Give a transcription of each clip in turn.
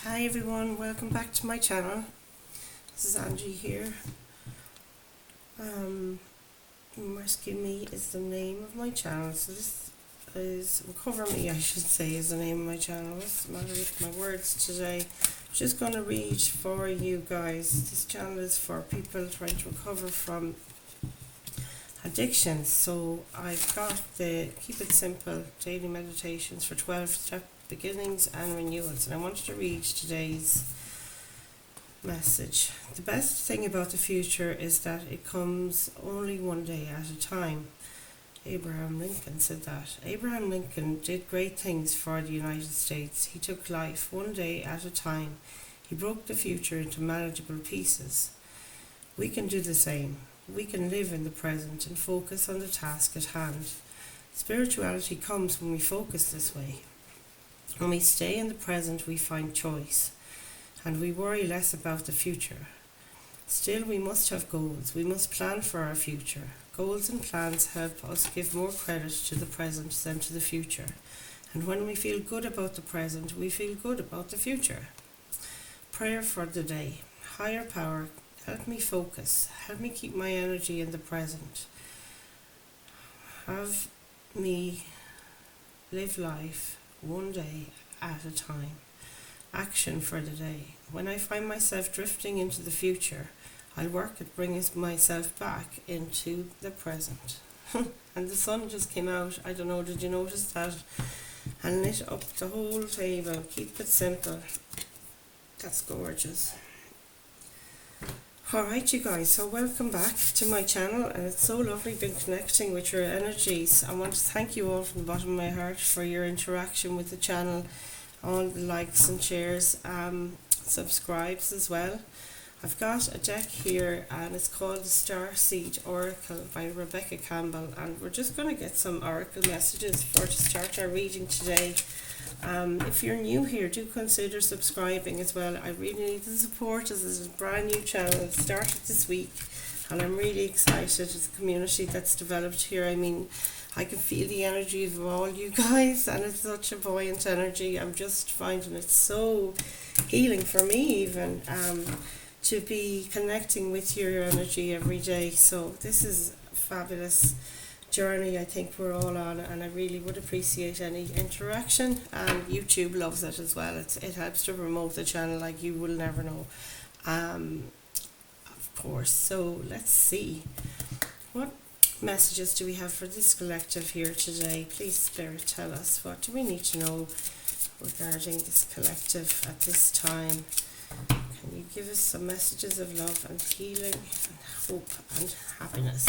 Hi everyone, welcome back to my channel. This is Angie here. Rescue Me is the name of my channel. So this is Recover Me, I should say, is the name of my channel. What's the matter with my words today? I'm just going to read for you guys. This channel is for people trying to recover from addictions. So I've got the Keep It Simple daily meditations for 12-step beginnings and renewals, and I wanted to read today's message. The best thing about the future is that it comes only one day at a time. Abraham Lincoln said that. Abraham Lincoln did great things for the United States. He took life one day at a time. He broke the future into manageable pieces. We can do the same. We can live in the present and focus on the task at hand. Spirituality comes when we focus this way. When we stay in the present, we find choice, and we worry less about the future. Still, we must have goals. We must plan for our future. Goals and plans help us give more credit to the present than to the future. And when we feel good about the present, we feel good about the future. Prayer for the day. Higher power, help me focus. Help me keep my energy in the present. Have me live life one day at a time. Action for the day. When I find myself drifting into the future, I'll work at bringing myself back into the present. And the sun just came out. I don't know, did you notice that? And lit up the whole table. Keep it simple. That's gorgeous. Alright you guys, so welcome back to my channel, and it's so lovely being connecting with your energies. I want to thank you all from the bottom of my heart for your interaction with the channel, all the likes and shares, subscribes as well. I've got a deck here and it's called the Star Seed Oracle by Rebecca Campbell, and we're just going to get some oracle messages to start our reading today. If you're new here, do consider subscribing as well. I really need the support as it's a brand new channel. It started this week and I'm really excited. It's a community that's developed here. I mean, I can feel the energy of all you guys, and it's such a buoyant energy. I'm just finding it so healing for me even to be connecting with your energy every day. So this is a fabulous journey I think we're all on, and I really would appreciate any interaction, and YouTube loves it as well. It helps to promote the channel like you will never know, of course. So let's see, what messages do we have for this collective here today? Please Spirit, tell us, what do we need to know regarding this collective at this time? Can you give us some messages of love and healing and hope and happiness?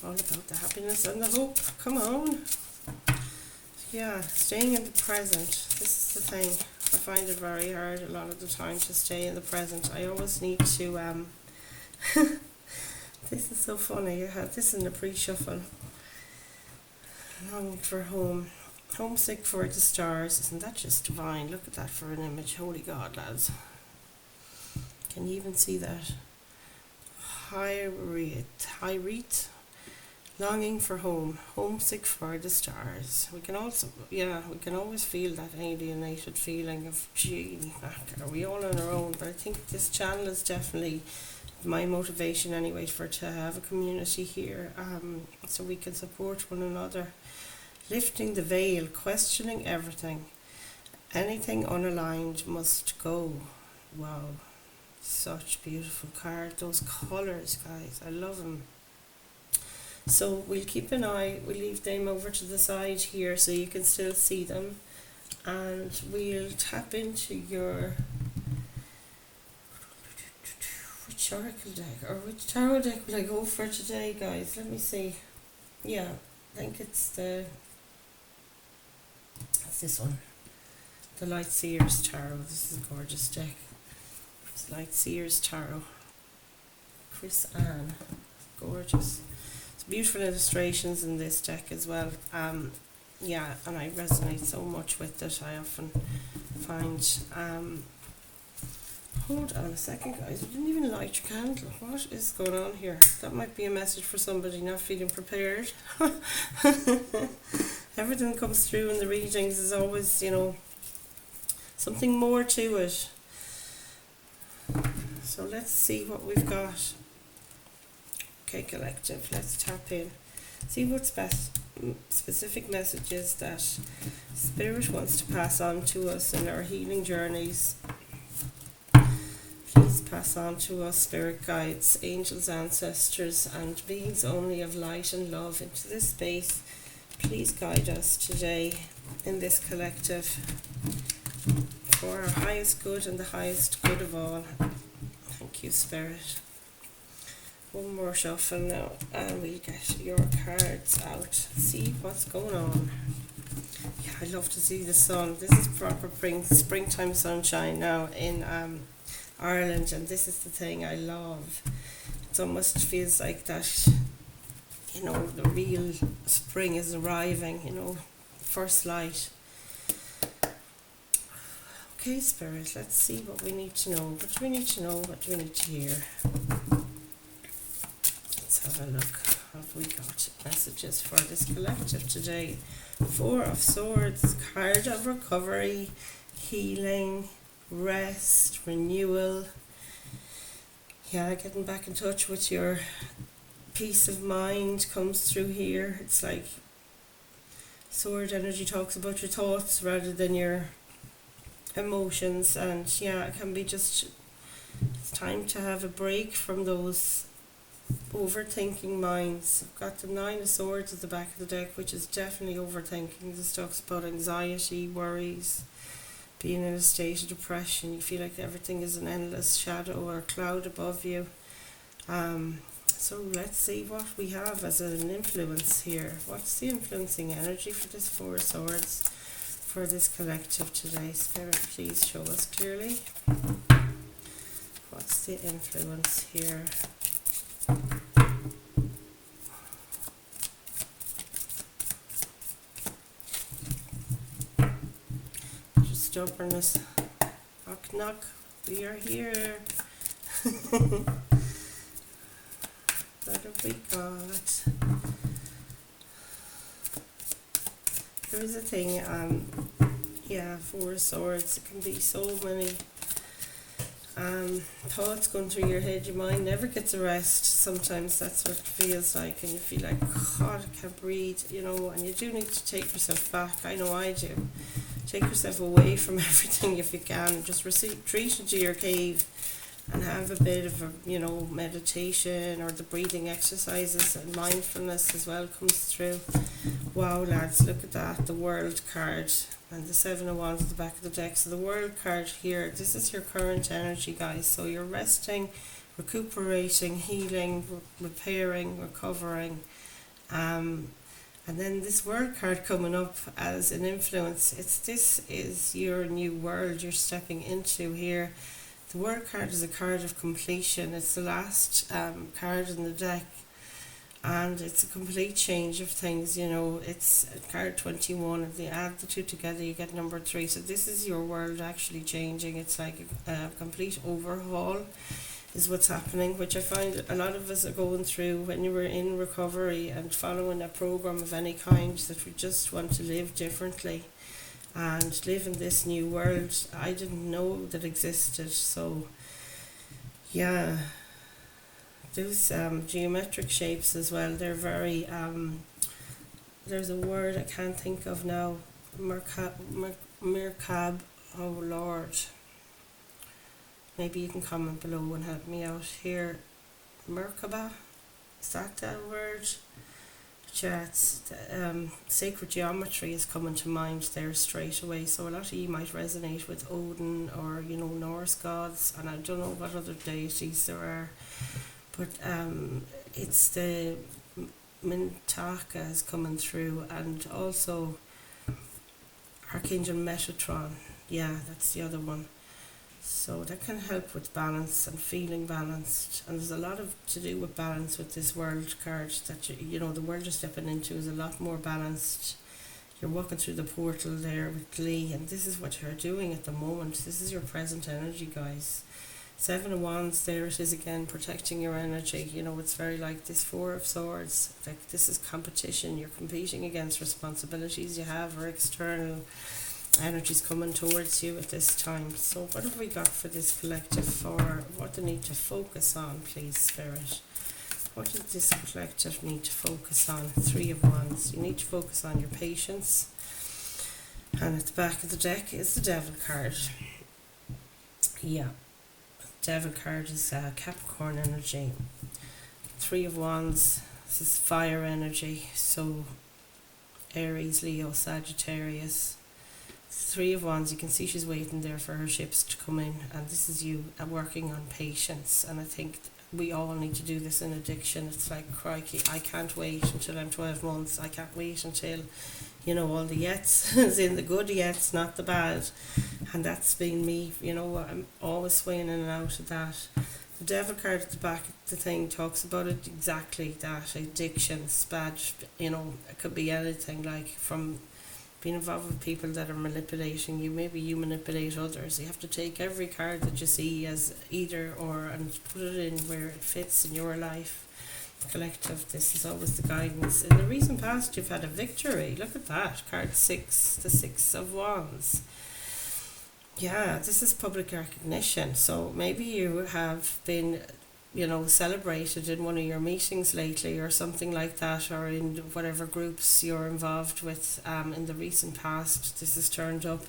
All about the happiness and the hope. Come on. Yeah, staying in the present. This is the thing. I find it very hard a lot of the time to stay in the present. I always need to this is so funny. I had this in the pre-shuffle. Longing for home. Homesick for the stars. Isn't that just divine? Look at that for an image. Holy God, lads. Can you even see that? Hyrete. Longing for home, homesick for the stars. We can also, we can always feel that alienated feeling of, gee, are we all on our own? But I think this channel is definitely my motivation anyway, to have a community here, so we can support one another. Lifting the veil, questioning everything. Anything unaligned must go. Wow, such beautiful card. Those colours, guys, I love them. So we'll keep an eye, we'll leave them over to the side here so you can still see them, and we'll tap into your, which oracle deck or which tarot deck will I go for today, guys? Let me see. Yeah, I think it's this one, the Light Seers Tarot. This is a gorgeous deck. It's Light Seers Tarot. Chris Ann, gorgeous. Beautiful illustrations in this deck as well. Yeah, and I resonate so much with it. I often find hold on a second, guys, I didn't even light your candle. What is going on here? That might be a message for somebody not feeling prepared. Everything comes through in the readings is always, you know, something more to it. So let's see what we've got. Okay, collective, let's tap in. See what specific messages that Spirit wants to pass on to us in our healing journeys. Please pass on to us, Spirit guides, angels, ancestors, and beings only of light and love into this space. Please guide us today in this collective for our highest good and the highest good of all. Thank you, Spirit. One more shuffle now, and we'll get your cards out. See what's going on. Yeah, I love to see the sun. This is proper springtime sunshine now in Ireland, and this is the thing I love. It almost feels like that, you know, the real spring is arriving, you know, first light. Okay, Spirit, let's see what we need to know. What do we need to know? What do we need to hear? Let's have a look. Have we got messages for this collective today? Four of Swords, card of recovery, healing, rest, renewal. Yeah, getting back in touch with your peace of mind comes through here. It's like sword energy talks about your thoughts rather than your emotions, and yeah, it can be just, it's time to have a break from those overthinking minds. I've got the Nine of Swords at the back of the deck, which is definitely overthinking. This talks about anxiety, worries, being in a state of depression. You feel like everything is an endless shadow or cloud above you. So let's see what we have as an influence here. What's the influencing energy for this Four of Swords for this collective today? Spirit, please show us clearly. What's the influence here? Just stubbornness. Knock, knock. We are here. What have we got? There is a thing, yeah, Four of Swords. It can be so many thoughts going through your head. Your mind never gets a rest. Sometimes that's what it feels like, and you feel like, God, I can't breathe, you know, and you do need to take yourself back. I know I do. Take yourself away from everything if you can. Just retreat into your cave and have a bit of a, you know, meditation or the breathing exercises, and mindfulness as well comes through. Wow, lads, look at that, the World card and the Seven of Wands at the back of the deck. So the World card here, this is your current energy, guys. So you're resting, recuperating, healing, repairing, recovering, and then this World card coming up as an influence. This is your new world you're stepping into here. The World card is a card of completion. It's the last card in the deck, and it's a complete change of things. You know, it's card 21. If you add the two together, you get number 3. So this is your world actually changing. It's like a complete overhaul is what's happening, which I find a lot of us are going through when you were in recovery and following a program of any kind, that we just want to live differently and live in this new world I didn't know that existed. So yeah, those geometric shapes as well, they're very there's a word I can't think of now, Merkab, oh Lord, maybe you can comment below and help me out here. Merkaba, is that word? Yeah, it's sacred geometry is coming to mind there straight away. So a lot of you might resonate with Odin or, you know, Norse gods, and I don't know what other deities there are, but it's the Mintaka is coming through, and also Archangel Metatron. Yeah, that's the other one. So that can help with balance and feeling balanced, and there's a lot of to do with balance with this World card, that you know, the world you're stepping into is a lot more balanced. You're walking through the portal there with glee, and this is what you're doing at the moment. This is your present energy, guys. Seven of Wands, there it is again, protecting your energy. You know, it's very like this Four of Swords, like this is competition. You're competing against responsibilities you have or external energies coming towards you at this time. So what have we got for this collective for what they need to focus on, please, Spirit? What does this collective need to focus on? Three of Wands. You need to focus on your patience. And at the back of the deck is the Devil card. Yeah. Devil card is Capricorn energy. Three of Wands. This is fire energy. So Aries, Leo, Sagittarius. Three of Wands, you can see she's waiting there for her ships to come in, and this is you working on patience. And I think we all need to do this in addiction. It's like, crikey, I can't wait until I'm 12 months. I can't wait until, all the yets, as in the good yets, not the bad. And that's been me, I'm always swaying in and out of that. The Devil card at the back of the thing talks about it exactly that, addictions, bad, it could be anything, like from being involved with people that are manipulating you. Maybe you manipulate others. You have to take every card that you see as either or and put it in where it fits in your life. Collective, this is always the guidance. In the recent past, you've had a victory. Look at that, card 6, the 6 of Wands. Yeah, this is public recognition. So maybe you have been, celebrated in one of your meetings lately or something like that, or in whatever groups you're involved with in the recent past. This has turned up,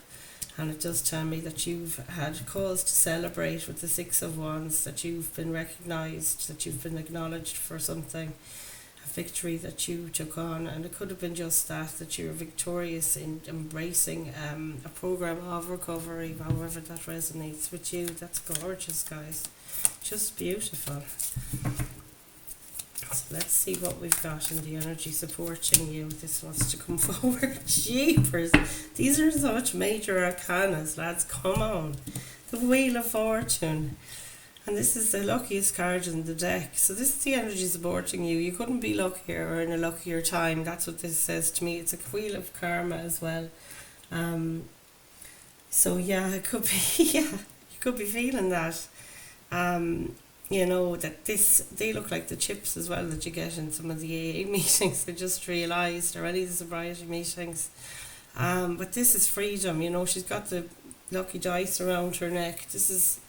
and it does tell me that you've had cause to celebrate with the 6 of Wands, that you've been recognised, that you've been acknowledged for something, a victory that you took on. And it could have been just that you're victorious in embracing a program of recovery, however that resonates with you. That's gorgeous, guys. Just beautiful. So let's see what we've got in the energy supporting you. This wants to come forward. Jeepers. These are such major arcanas, lads. Come on. The Wheel of Fortune. And this is the luckiest card in the deck. So this is the energy supporting you. You couldn't be luckier or in a luckier time. That's what this says to me. It's a Wheel of Karma as well. So yeah, it could be, you could be feeling that. That they look like the chips as well that you get in some of the AA meetings. I just realised, or any of the sobriety meetings. But this is freedom. She's got the lucky dice around her neck. This is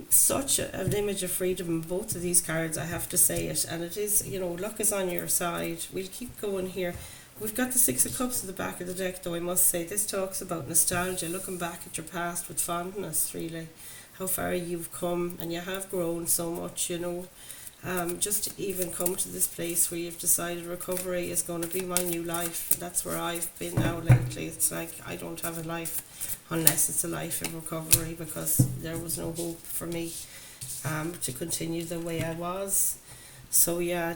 such an image of freedom in both of these cards, I have to say it. And it is, luck is on your side. We'll keep going here. We've got the 6 of Cups at the back of the deck, though, I must say. This talks about nostalgia, looking back at your past with fondness, really. How far you've come, and you have grown so much, just to even come to this place where you've decided recovery is going to be my new life. That's where I've been now lately. It's like I don't have a life unless it's a life in recovery, because there was no hope for me to continue the way I was. So yeah,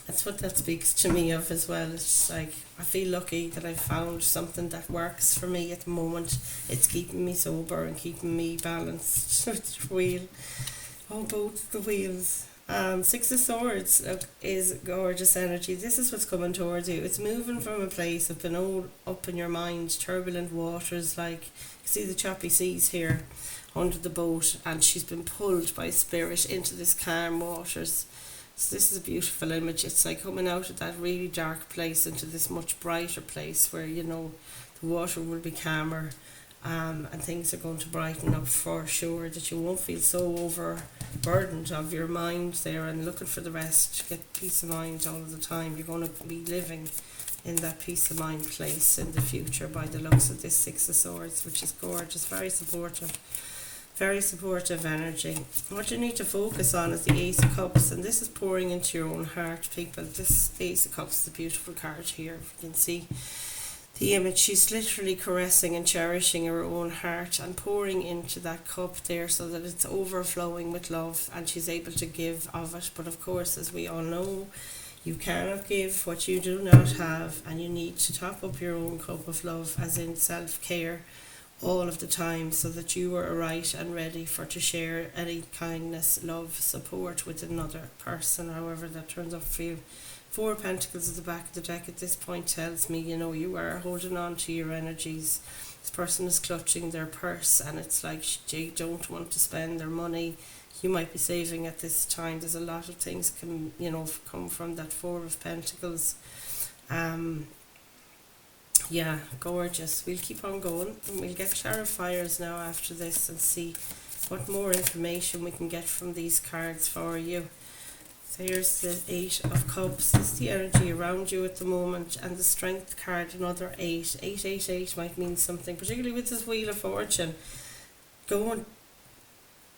that's what that speaks to me of as well. It's like I feel lucky that I've found something that works for me at the moment. It's keeping me sober and keeping me balanced with the wheel. Oh, both the wheels. 6 of Swords is gorgeous energy. This is what's coming towards you. It's moving from a place of being all up in your mind, turbulent waters, like you see the choppy seas here under the boat, and she's been pulled by spirit into this calm waters. So this is a beautiful image. It's like coming out of that really dark place into this much brighter place where, the water will be calmer, and things are going to brighten up for sure, that you won't feel so overburdened of your mind there and looking for the rest. Get peace of mind all of the time. You're going to be living in that peace of mind place in the future by the looks of this 6 of Swords, which is gorgeous, very supportive. Very supportive energy. What you need to focus on is the Ace of Cups, and this is pouring into your own heart, people. This Ace of Cups is a beautiful card here. If you can see the image, she's literally caressing and cherishing her own heart and pouring into that cup there so that it's overflowing with love, and she's able to give of it. But of course, as we all know, you cannot give what you do not have, and you need to top up your own cup of love, as in self-care, all of the time, so that you are right and ready to share any kindness, love, support with another person, however that turns up for you. 4 of Pentacles at the back of the deck at this point tells me, you are holding on to your energies. This person is clutching their purse, and it's like they don't want to spend their money. You might be saving at this time. There's a lot of things can, come from that 4 of Pentacles. Yeah, gorgeous. We'll keep on going and we'll get clarifiers now after this and see what more information we can get from these cards for you. So here's the Eight of Cups. This is the energy around you at the moment, and the Strength card, another 8. 888 might mean something, particularly with this Wheel of Fortune. Go and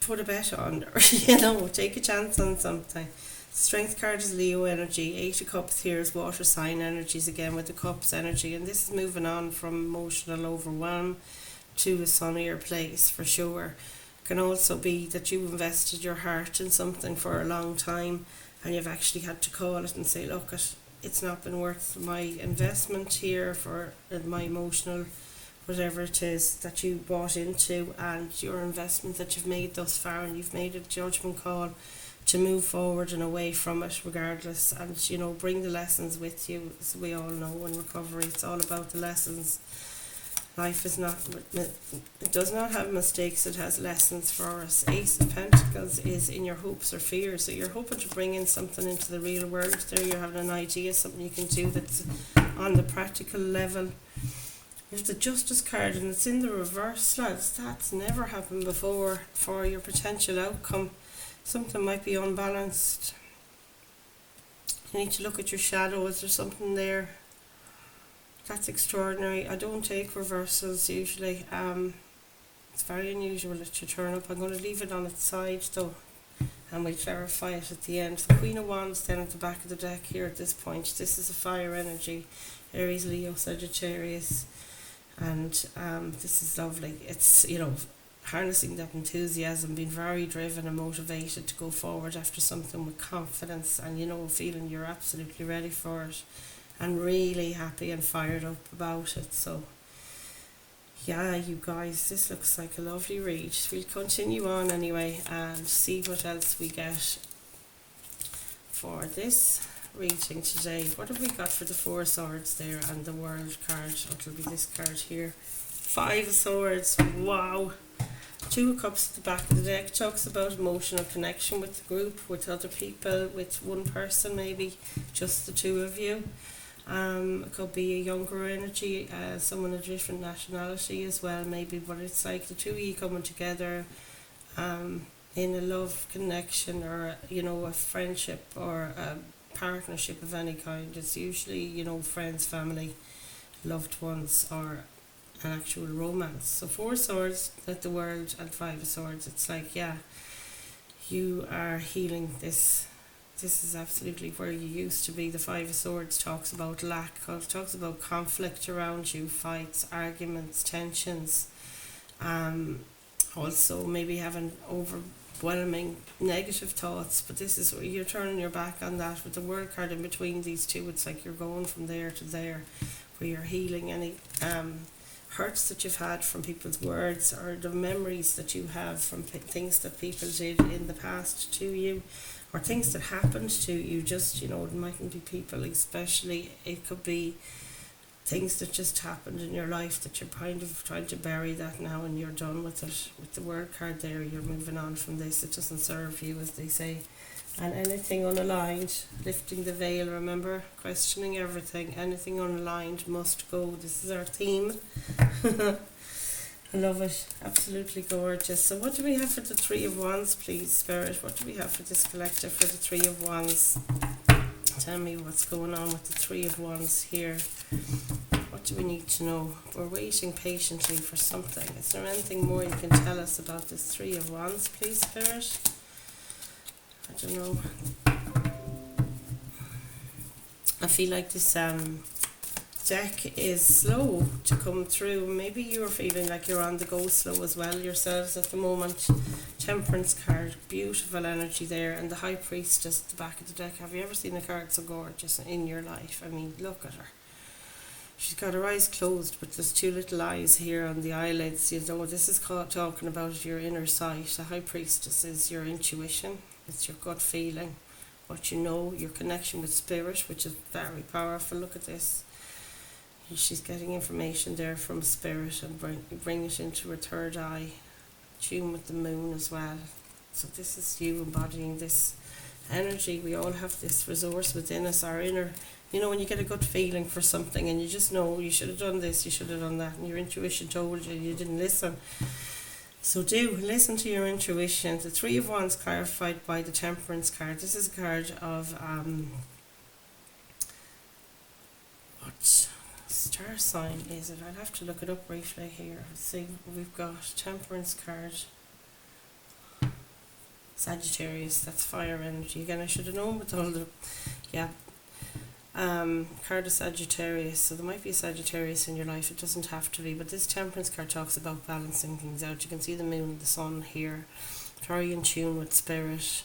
put a bet on, or take a chance on something. Strength card is Leo energy. 8 of Cups here is water sign energies again with the Cups energy, and this is moving on from emotional overwhelm to a sunnier place for sure. Can also be that you invested your heart in something for a long time and you've actually had to call it and say, look, it's not been worth my investment here for my emotional whatever it is that you bought into, and your investment that you've made thus far, and you've made a judgment call to move forward and away from it regardless, and bring the lessons with you. As we all know, in recovery it's all about the lessons. Life is not, it does not have mistakes, it has lessons for us. Ace of Pentacles is in your hopes or fears, so you're hoping to bring in something into the real world there. You're having an idea, something you can do that's on the practical level. There's the Justice card and it's in the reverse, lads. That's never happened before for your potential outcome. Something might be unbalanced. You need to look at your shadow. Is there something there? That's extraordinary. I don't take reversals usually. It's very unusual that you turn up. I'm going to leave it on its side though, and we'll clarify it at the end. The Queen of Wands then at the back of the deck here at this point. This is a fire energy. Aries, Leo, Sagittarius. And this is lovely. It's, harnessing that enthusiasm, being very driven and motivated to go forward after something with confidence, and feeling you're absolutely ready for it and really happy and fired up about it. So yeah, you guys, this looks like a lovely read. We'll continue on anyway and see what else we get for this reading today. What have we got for the Four of Swords there and the World card? It'll be this card here. 5 of Swords. Wow. 2 of Cups at the back of the deck talks about emotional connection with the group, with other people, with one person maybe, just the two of you. It could be a younger energy, someone of different nationality as well maybe, but it's like the two of you coming together in a love connection, or a friendship or a partnership of any kind. It's usually friends, family, loved ones, or an actual romance. So 4 Swords at the World and 5 of Swords. It's like, yeah, you are healing this. This is absolutely where you used to be. The 5 of Swords talks about lack, talks about conflict around you, fights, arguments, tensions. Also maybe having overwhelming negative thoughts, but this is where you're turning your back on that. With the World card in between these two, it's like you're going from there to there, where you're healing any hurts that you've had from people's words, or the memories that you have from things that people did in the past to you, or things that happened to you. Just it mightn't be people especially, it could be things that just happened in your life that you're kind of trying to bury that now, and you're done with it. With the World card there, you're moving on from this. It doesn't serve you, as they say. And anything unaligned, lifting the veil, remember, questioning everything, anything unaligned must go. This is our theme. I love it, absolutely gorgeous. So what do we have for the 3 of Wands, please, Spirit? What do we have for this collective for the 3 of Wands? Tell me what's going on with the 3 of Wands here. What do we need to know? We're waiting patiently for something. Is there anything more you can tell us about this 3 of Wands, please, Spirit? I don't know. I feel like this deck is slow to come through. Maybe you're feeling like you're on the go slow as well yourselves at the moment. Temperance card, beautiful energy there, and the High Priestess at the back of the deck. Have you ever seen a card so gorgeous in your life? I mean, look at her. She's got her eyes closed, but there's 2 little eyes here on the eyelids. This is talking about your inner sight. The High Priestess is your intuition. It's your gut feeling, what you know, your connection with spirit, which is very powerful. Look at this. She's getting information there from spirit and bring it into her third eye. Tune with the moon as well. So this is you embodying this energy. We all have this resource within us, our inner You know, when you get a gut feeling for something and you just know you should have done this, you should have done that, and your intuition told you didn't listen. So do listen to your intuition. The Three of Wands clarified by the Temperance card. This is a card of what star sign is it? I'll have to look it up briefly here. Let's see, we've got Temperance card. Sagittarius, that's fire energy. Again, I should have known with all the, yeah. Card of Sagittarius, so there might be a Sagittarius in your life, it doesn't have to be, but this Temperance card talks about balancing things out. You can see the moon and the sun here, very in tune with spirit,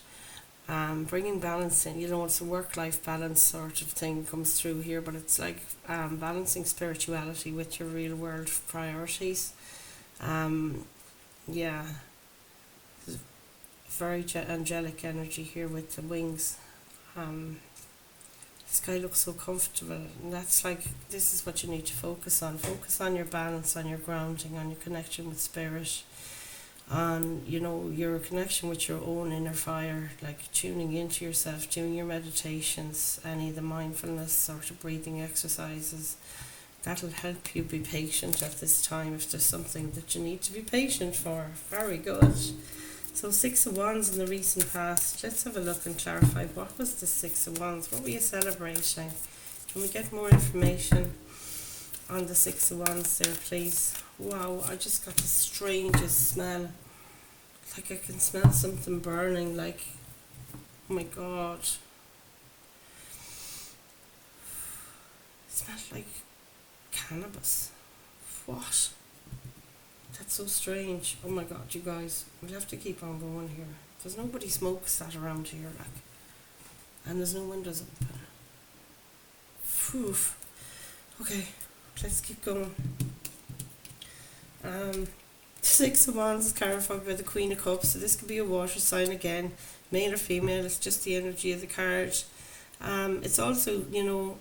bringing balance in. You know, it's a work-life balance sort of thing comes through here, but it's like balancing spirituality with your real world priorities. Yeah, very angelic energy here with the wings. This guy looks so comfortable, and that's like, this is what you need to focus on. Focus on your balance, on your grounding, on your connection with spirit, on, you know, your connection with your own inner fire, like tuning into yourself, doing your meditations, any of the mindfulness sort of breathing exercises. That'll help you be patient at this time if there's something that you need to be patient for. Very good. So Six of Wands in the recent past. Let's have a look and clarify, what was the Six of Wands? What were you celebrating? Can we get more information on the Six of Wands there, please? Wow, I just got the strangest smell. Like I can smell something burning, like, oh my god. It smells like cannabis. What? That's so strange. Oh my god, you guys, we'll have to keep on going here. There's nobody smokes that around here, like, and there's no windows open. Phew. Okay, let's keep going. Six of Wands is clarified by the Queen of Cups, so this could be a water sign again, male or female. It's just the energy of the card. It's also, you know,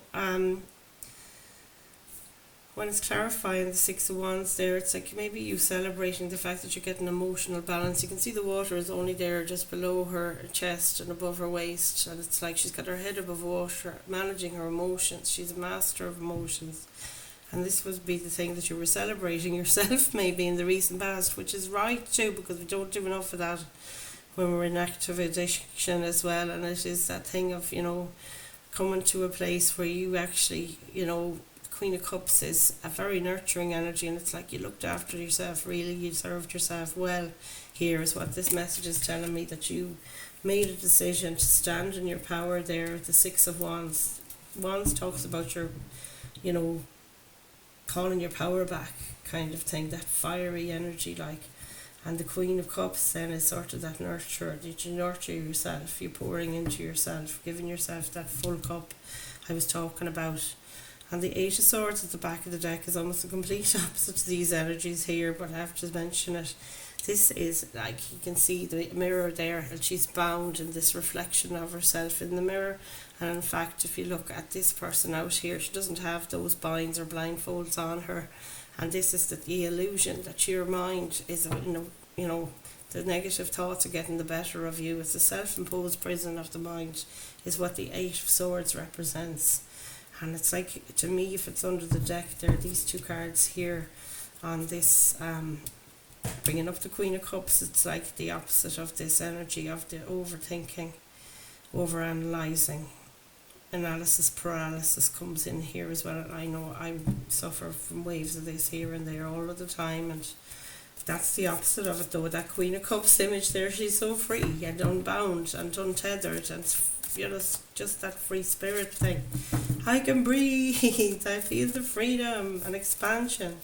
when it's clarifying the Six of Wands there, it's like maybe you celebrating the fact that you're getting emotional balance. You can see the water is only there just below her chest and above her waist, and it's like she's got her head above water, managing her emotions. She's a master of emotions, and this would be the thing that you were celebrating yourself maybe in the recent past, which is right too, because we don't do enough of that when we're in active addiction as well. And it is that thing of, you know, coming to a place where you actually, you know, Queen of Cups is a very nurturing energy, and it's like you looked after yourself, really, you served yourself well. Here is what this message is telling me, that you made a decision to stand in your power there. The Six of Wands. Wands talks about your, you know, calling your power back kind of thing, that fiery energy, like. And the Queen of Cups then is sort of that nurture, that you nurture yourself, you're pouring into yourself, giving yourself that full cup I was talking about. And the Eight of Swords at the back of the deck is almost a complete opposite to these energies here, but I have to mention it. This is like, you can see the mirror there, and she's bound in this reflection of herself in the mirror. And in fact, if you look at this person out here, she doesn't have those binds or blindfolds on her. And this is the illusion that your mind is, you know, the negative thoughts are getting the better of you. It's a self-imposed prison of the mind, is what the Eight of Swords represents. And it's like, to me, if it's under the deck there, these two cards here on this, bringing up the Queen of Cups, it's like the opposite of this energy of the overthinking, overanalyzing. Analysis paralysis comes in here as well. I know I suffer from waves of this here and there all of the time, and that's the opposite of it though. That Queen of Cups image there, she's so free and unbound and untethered, and you know, just that free spirit thing. I can breathe, I feel the freedom and expansion.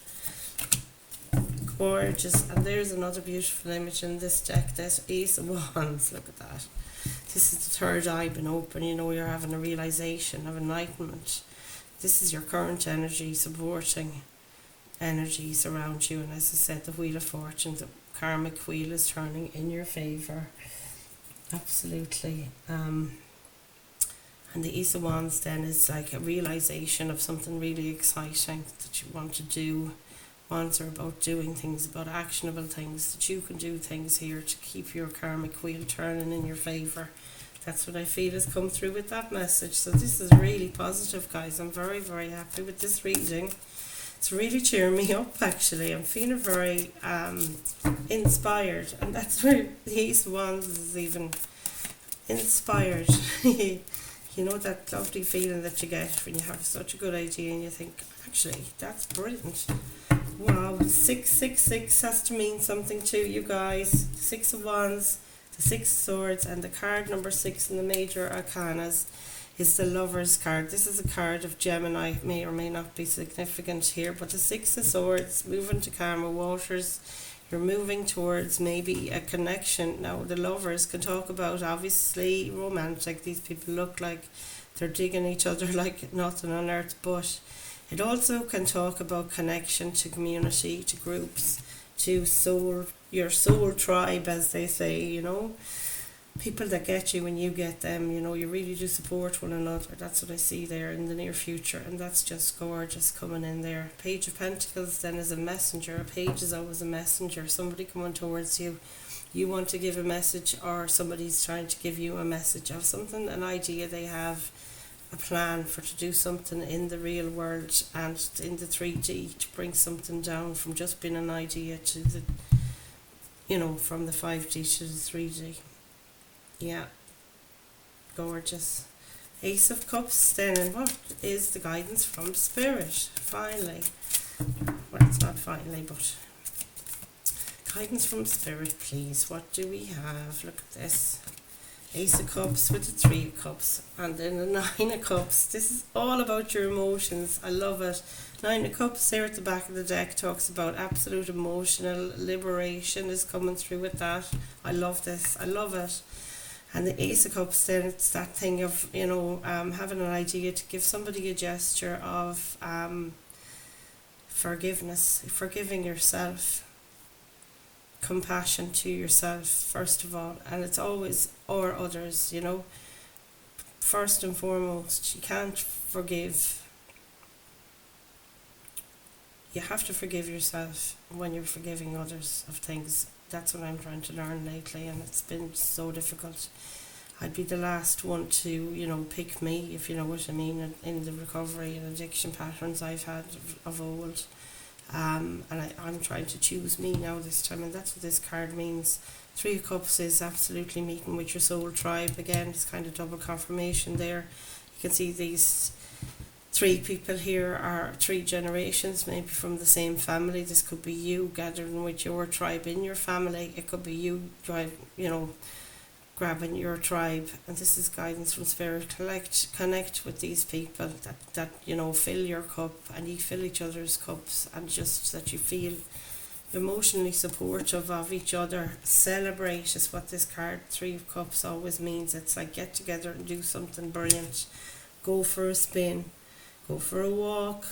Gorgeous. And there's another beautiful image in this deck. There's Ace of Wands, look at that. This is the third eye been open, you know, you're having a realization of enlightenment. This is your current energy, supporting energies around you, and as I said, the Wheel of Fortune, the karmic wheel is turning in your favour. Absolutely. And the Ace of Wands then is like a realization of something really exciting that you want to do. Wands are about doing things, about actionable things, that you can do things here to keep your karmic wheel turning in your favour. That's what I feel has come through with that message. So this is really positive, guys. I'm very, very happy with this reading. It's really cheering me up, actually. I'm feeling very inspired, and that's where the Ace of Wands is even inspired. You know that lovely feeling that you get when you have such a good idea and you think, actually, that's brilliant. Wow, 666 has to mean something to you guys. 6 of Wands, the 6 of Swords, and the card number 6 in the major arcanas is the Lover's card. This is a card of Gemini, may or may not be significant here, but the 6 of Swords, moving to calmer waters, you're moving towards maybe a connection. Now the lovers can talk about, obviously, romantic. These people look like they're digging each other like nothing on earth, but it also can talk about connection to community, to groups, to soul, your soul tribe, as they say, you know. People that get you when you get them, you know, you really do support one another. That's what I see there in the near future, and that's just gorgeous coming in there. Page of Pentacles then is a messenger. A page is always a messenger. Somebody coming towards you. You want to give a message, or somebody's trying to give you a message of something, an idea they have, a plan for to do something in the real world and in the 3D, to bring something down from just being an idea to the, you know, from the 5D to the 3D. Yeah, gorgeous. Ace of Cups then, and what is the guidance from Spirit? Finally. Well, it's not finally, but guidance from Spirit, please. What do we have? Look at this. Ace of Cups with the 3 of Cups, and then the 9 of Cups. This is all about your emotions. I love it. 9 of Cups there at the back of the deck talks about absolute emotional liberation is coming through with that. I love this. I love it. And the Ace of Cups then, it's that thing of, you know, having an idea to give somebody a gesture of forgiveness, forgiving yourself, compassion to yourself first of all, and it's always or others, you know. First and foremost, you can't forgive. You have to forgive yourself when you're forgiving others of things. That's what I'm trying to learn lately, and it's been so difficult. I'd be the last one to, you know, pick me, if you know what I mean, in the recovery and addiction patterns I've had of old. And I'm trying to choose me now this time, and that's what this card means. 3 of Cups is absolutely meeting with your soul tribe. Again, it's kind of double confirmation there. You can see these 3 people here are 3 generations, maybe from the same family. This could be you gathering with your tribe in your family. It could be you, grabbing your tribe. And this is guidance from Spirit. Connect with these people that you know, fill your cup, and you fill each other's cups, and just that you feel emotionally supportive of each other. Celebrate is what this card 3 of Cups always means. It's like get together and do something brilliant. Go for a spin. Go for a walk,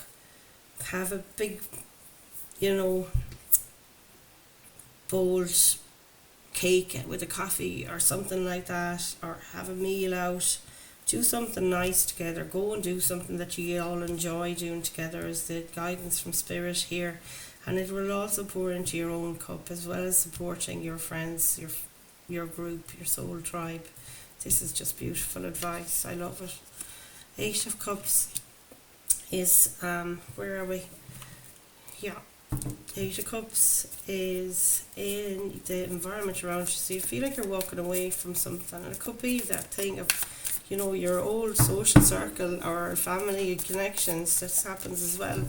have a big, you know, bold cake with a coffee or something like that, or have a meal out. Do something nice together. Go and do something that you all enjoy doing together is the guidance from Spirit here. And it will also pour into your own cup, as well as supporting your friends, your group, your soul tribe. This is just beautiful advice. I love it. 8 of Cups is, where are we? Yeah, 8 of Cups is in the environment around you. So you feel like you're walking away from something, and it could be that thing of, you know, your old social circle or family connections. This happens as well.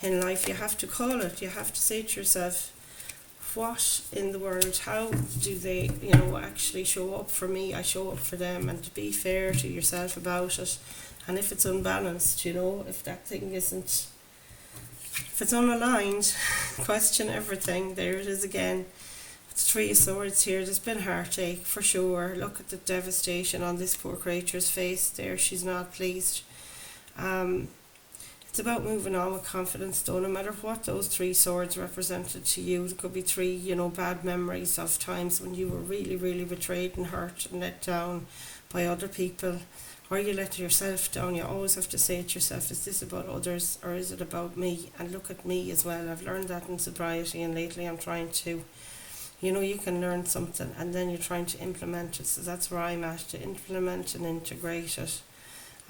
In life, you have to call it. You have to say to yourself, what in the world, how do they, you know, actually show up for me? I show up for them, and to be fair to yourself about it. And if it's unbalanced, you know, if that thing isn't, if it's unaligned, question everything. There it is again. It's 3 of Swords here. There's been heartache for sure. Look at the devastation on this poor creature's face there. She's not pleased. It's about moving on with confidence though, no matter what those 3 swords represented to you. There could be 3, you know, bad memories of times when you were really, really betrayed and hurt and let down by other people. Or you let yourself down. You always have to say to yourself, is this about others or is it about me? And look at me as well. I've learned that in sobriety, and lately I'm trying to, You can learn something and then you're trying to implement it. So that's where I'm at, to implement and integrate it.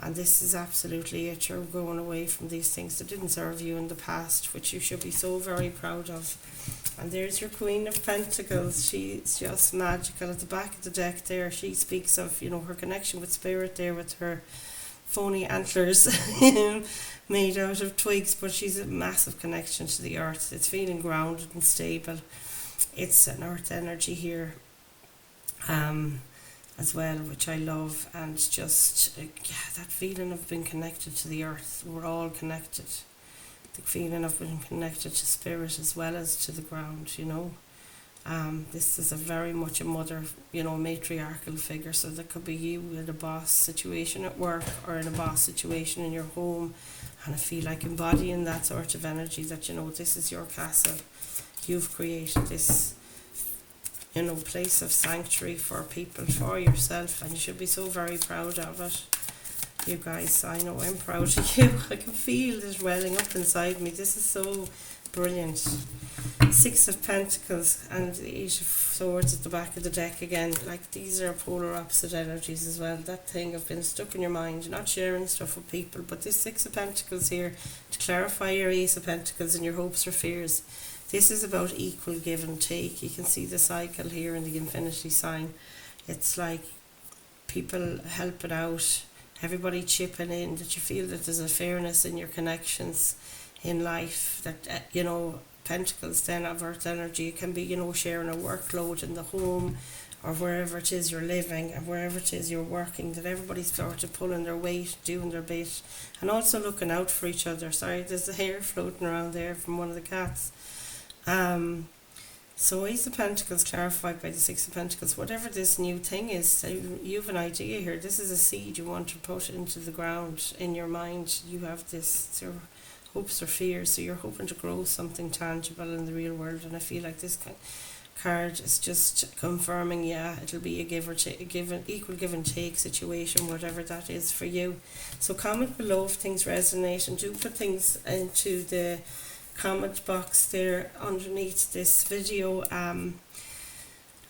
And this is absolutely it. You're going away from these things that didn't serve you in the past, which you should be so very proud of. And there's your Queen of Pentacles. She's just magical at the back of the deck there. She speaks of, her connection with spirit there, with her phony antlers made out of twigs, but she's a massive connection to the earth. It's feeling grounded and stable. It's an earth energy here as well, which I love. And just that feeling of being connected to the earth. We're all connected. The feeling of being connected to spirit as well as to the ground. This is a very much a mother, matriarchal figure. So that could be you in a boss situation at work or in a boss situation in your home. And I feel like embodying that sort of energy, that this is your castle. You've created this place of sanctuary for people, for yourself, and you should be so very proud of it. You guys, I know I'm proud of you. I can feel it welling up inside me. This is so brilliant. 6 of Pentacles and the 8 of Swords at the back of the deck again. Like, these are polar opposite energies as well. That thing of being stuck in your mind, you're not sharing stuff with people. But this 6 of Pentacles here, to clarify your Ace of Pentacles and your hopes or fears. This is about equal give and take. You can see the cycle here in the infinity sign. It's like people helping out, everybody chipping in, that you feel that there's a fairness in your connections in life, that Pentacles then of earth energy. It can be sharing a workload in the home or wherever it is you're living and wherever it is you're working, that everybody's sort of pulling their weight, doing their bit, and also looking out for each other. Sorry, there's a hair floating around there from one of the cats. So Ace of Pentacles clarified by the 6 of Pentacles. Whatever this new thing is, you have an idea here. This is a seed you want to put into the ground in your mind. You have this, it's your hopes or fears. So you're hoping to grow something tangible in the real world. And I feel like this card is just confirming, it'll be a equal give and take situation, whatever that is for you. So comment below if things resonate, and do put things into the comment box there underneath this video, an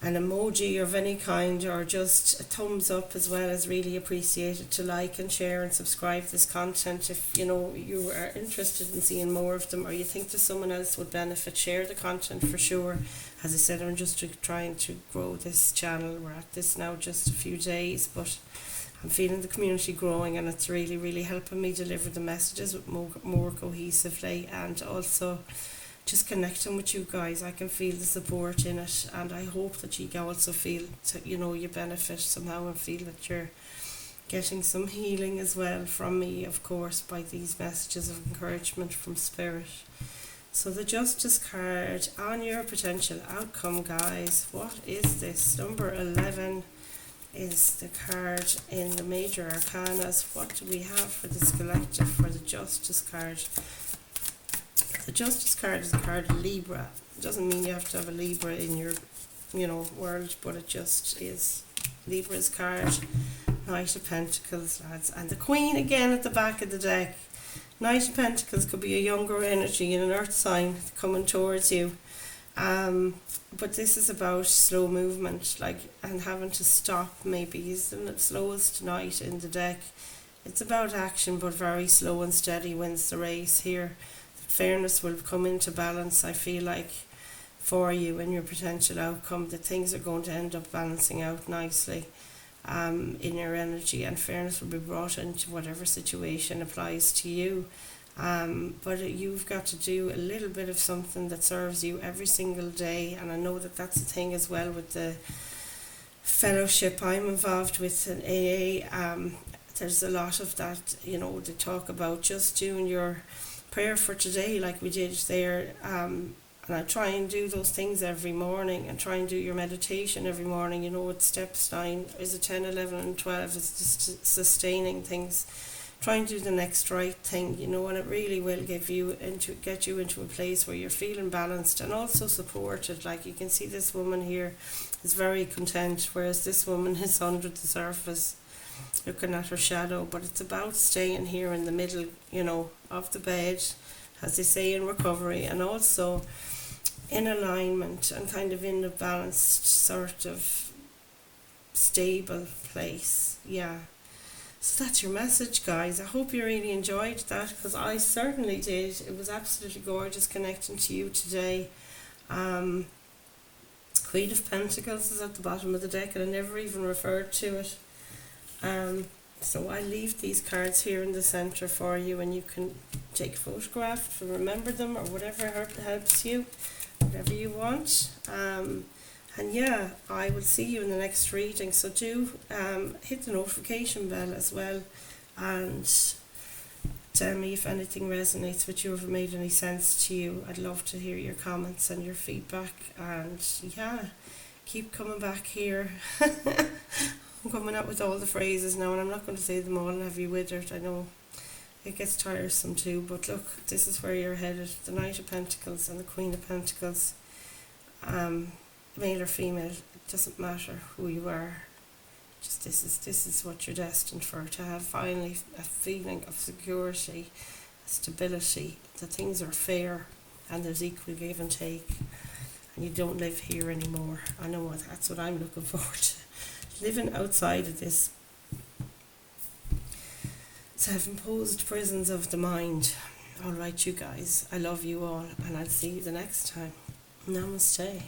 emoji of any kind, or just a thumbs up as well is really appreciated, to like and share and subscribe this content. If you are interested in seeing more of them, or you think that someone else would benefit, share the content for sure. As I said, I'm just trying to grow this channel. We're at this now just a few days, but I'm feeling the community growing, and it's really, really helping me deliver the messages with more cohesively, and also just connecting with you guys. I can feel the support in it, and I hope that you also feel you benefit somehow, and feel that you're getting some healing as well from me, of course, by these messages of encouragement from spirit. So the Justice card on your potential outcome, guys. What is this? Number 11 is the card in the major arcanas. What do we have for this collective for the Justice card? The Justice card is a card of Libra. It doesn't mean you have to have a Libra in your world, but it just is Libra's card. Knight of Pentacles, lads, and the Queen again at the back of the deck. Knight of Pentacles could be a younger energy in an earth sign coming towards you. But this is about slow movement, and having to stop. Maybe he's the slowest knight in the deck. It's about action, but very slow and steady wins the race here. Fairness will come into balance, I feel like, for you in your potential outcome. That things are going to end up balancing out nicely in your energy, and fairness will be brought into whatever situation applies to you. But you've got to do a little bit of something that serves you every single day, and I know that that's the thing as well with the fellowship I'm involved with in AA. There's a lot of that, they talk about just doing your prayer for today like we did there, and I try and do those things every morning, and try and do your meditation every morning. It's steps 9, is it 10, 11 and 12, it's just sustaining things. Try and do the next right thing, and it really will get you into a place where you're feeling balanced and also supported. Like, you can see this woman here is very content, whereas this woman is under the surface looking at her shadow. But it's about staying here in the middle, of the bed, as they say in recovery, and also in alignment and kind of in a balanced sort of stable place. Yeah. So that's your message, guys. I hope you really enjoyed that, because I certainly did. It was absolutely gorgeous connecting to you today. Queen of Pentacles is at the bottom of the deck, and I never even referred to it. So I leave these cards here in the centre for you, and you can take a photograph to remember them, or whatever helps you, whatever you want. And yeah, I will see you in the next reading. So do hit the notification bell as well, and tell me if anything resonates with you, if it made any sense to you. I'd love to hear your comments and your feedback. And yeah, keep coming back here. I'm coming up with all the phrases now, and I'm not going to say them all and have you withered. I know it gets tiresome too, but look, this is where you're headed. The Knight of Pentacles and the Queen of Pentacles. Male or female, it doesn't matter who you are. Just this is what you're destined for, to have finally a feeling of security, stability, that things are fair and there's equal give and take, and you don't live here anymore. I know that's what I'm looking forward to, living outside of this self-imposed prisons of the mind. Alright, you guys, I love you all, and I'll see you the next time. Namaste.